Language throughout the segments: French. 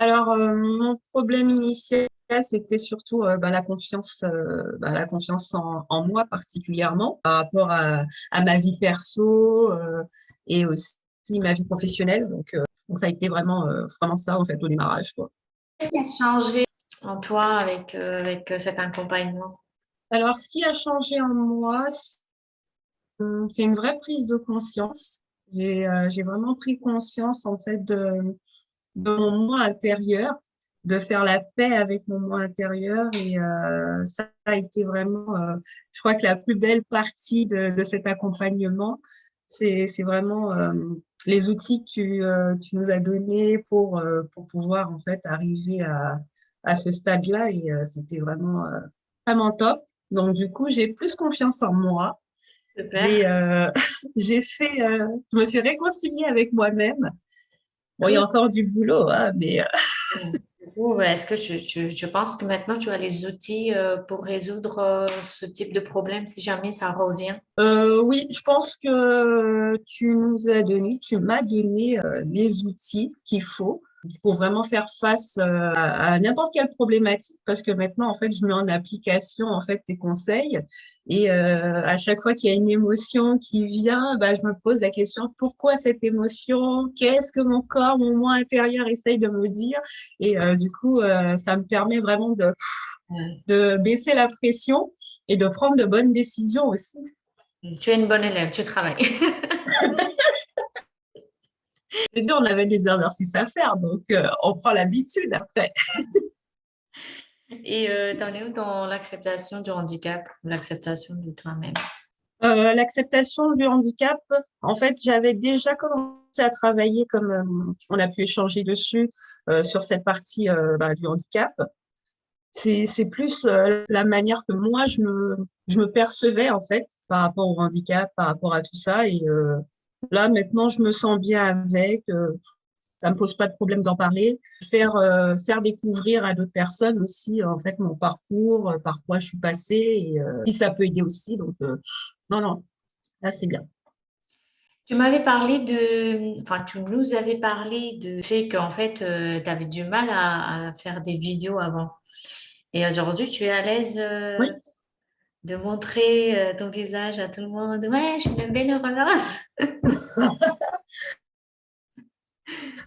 Alors, mon problème initial, c'était surtout la confiance en moi particulièrement par rapport à ma vie perso et aussi ma vie professionnelle. Donc ça a été vraiment ça en fait au démarrage, quoi. Qu'est-ce qui a changé en toi avec cet accompagnement? Alors, ce qui a changé en moi, c'est une vraie prise de conscience. J'ai vraiment pris conscience en fait de mon moi intérieur, de faire la paix avec mon moi intérieur. Et ça a été vraiment, je crois que la plus belle partie de cet accompagnement, c'est vraiment les outils que tu nous as donnés pour pouvoir en fait arriver à ce stade-là. Et c'était vraiment top. Donc du coup, j'ai plus confiance en moi. Super, J'ai je me suis réconciliée avec moi-même. Bon, il y a cool. encore du boulot, hein, mais Du coup, est-ce que tu penses que maintenant tu as les outils pour résoudre ce type de problème si jamais ça revient? oui, je pense que tu m'as donné les outils qu'il faut pour vraiment faire face à n'importe quelle problématique, parce que maintenant, en fait, je mets en application en fait tes conseils et à chaque fois qu'il y a une émotion qui vient, bah, je me pose la question pourquoi cette émotion? Qu'est-ce que mon corps, mon moi intérieur essaye de me dire? Et du coup, ça me permet vraiment Ouais. de baisser la pression et de prendre de bonnes décisions aussi. Tu es une bonne élève, tu travailles. Je veux dire, on avait des exercices à faire, donc on prend l'habitude après. Et t'en es où dans l'acceptation du handicap, l'acceptation de toi-même? L'acceptation du handicap, en fait, j'avais déjà commencé à travailler, comme on a pu échanger dessus, sur cette partie du handicap. C'est plus la manière que moi, je me percevais, en fait, par rapport au handicap, par rapport à tout ça. Et là, maintenant, je me sens bien avec. Ça me pose pas de problème d'en parler. Faire découvrir à d'autres personnes aussi, en fait, mon parcours, par quoi je suis passée, et si ça peut aider aussi. Donc, non, non, là, c'est bien. Tu m'avais parlé enfin, tu nous avais parlé de fait qu'en fait, tu avais du mal à faire des vidéos avant. Et aujourd'hui, tu es à l'aise Oui. de montrer ton visage à tout le monde. Ouais, je suis une belle heureuse.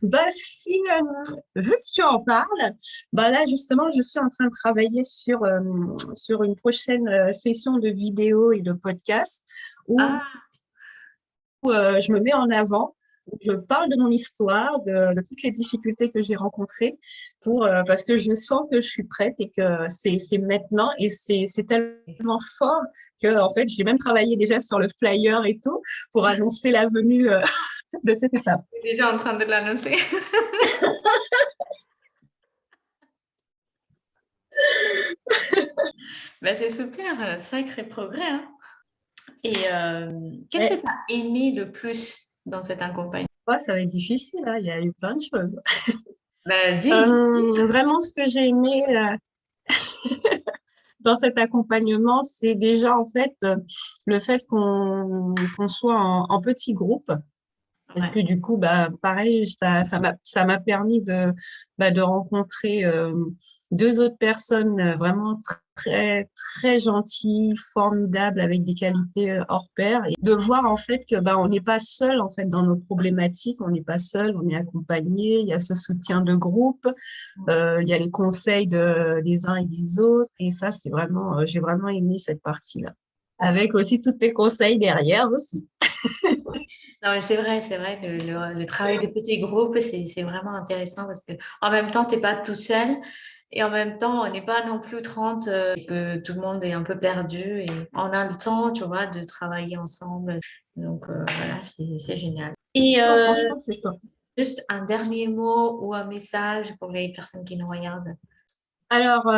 Bah, si, vu que tu en parles, bah là, justement, je suis en train de travailler sur une prochaine session de vidéo et de podcast où Ah, je me mets en avant, où je parle de mon histoire, de toutes les difficultés que j'ai rencontrées, parce que je sens que je suis prête et que c'est maintenant et c'est tellement fort que en fait j'ai même travaillé déjà sur le flyer et tout pour annoncer la venue de cette étape. tu es déjà en train de l'annoncer. Ben, c'est super, sacré progrès, hein. Et qu'est-ce que Ouais. tu as aimé le plus dans cet accompagnement? Ouais, ça va être difficile, hein, il y a eu plein de choses. Ben, dis. Vraiment, ce que j'ai aimé dans cet accompagnement, c'est déjà en fait le fait qu'on soit en petit groupe. Parce Ouais. que du coup, bah, pareil, ça m'a permis de rencontrer deux autres personnes vraiment très, très gentilles, formidables, avec des qualités hors pair. Et de voir en fait que bah, on n'est pas seul en fait dans nos problématiques, on n'est pas seul, on est accompagné, il y a ce soutien de groupe, il y a les conseils des uns et des autres. Et ça, c'est vraiment, j'ai vraiment aimé cette partie-là. Avec aussi tous tes conseils derrière aussi. Non, mais c'est vrai, le travail de petit groupe, c'est vraiment intéressant parce que en même temps, tu n'es pas tout seul et en même temps, on n'est pas non plus 30 et que tout le monde est un peu perdu et on a le temps, tu vois, de travailler ensemble. Donc, voilà, c'est génial. Et Non, franchement, c'est top. juste un dernier mot ou un message pour les personnes qui nous regardent. Alors,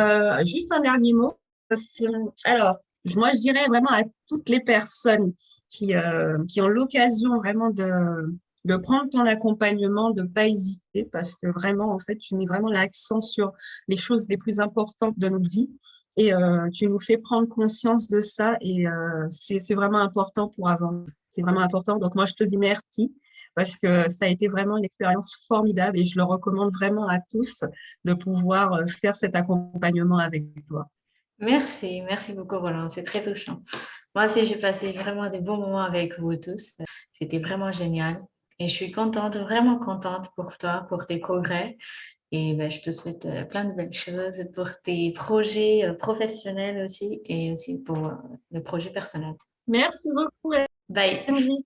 juste un dernier mot. C'est- Alors, moi, je dirais vraiment à toutes les personnes qui ont l'occasion vraiment de prendre ton accompagnement, de pas hésiter, parce que vraiment, en fait, tu mets vraiment l'accent sur les choses les plus importantes de notre vie. Et tu nous fais prendre conscience de ça. Et c'est vraiment important pour avancer. C'est vraiment important. Donc, moi, je te dis merci parce que ça a été vraiment une expérience formidable et je le recommande vraiment à tous de pouvoir faire cet accompagnement avec toi. Merci, merci beaucoup, Roland. C'est très touchant. Moi aussi, j'ai passé vraiment des bons moments avec vous tous. C'était vraiment génial. Et je suis contente, vraiment contente pour toi, pour tes progrès. Et ben, je te souhaite plein de belles choses pour tes projets professionnels aussi et aussi pour le projet personnel. Merci beaucoup, Bye. Angie.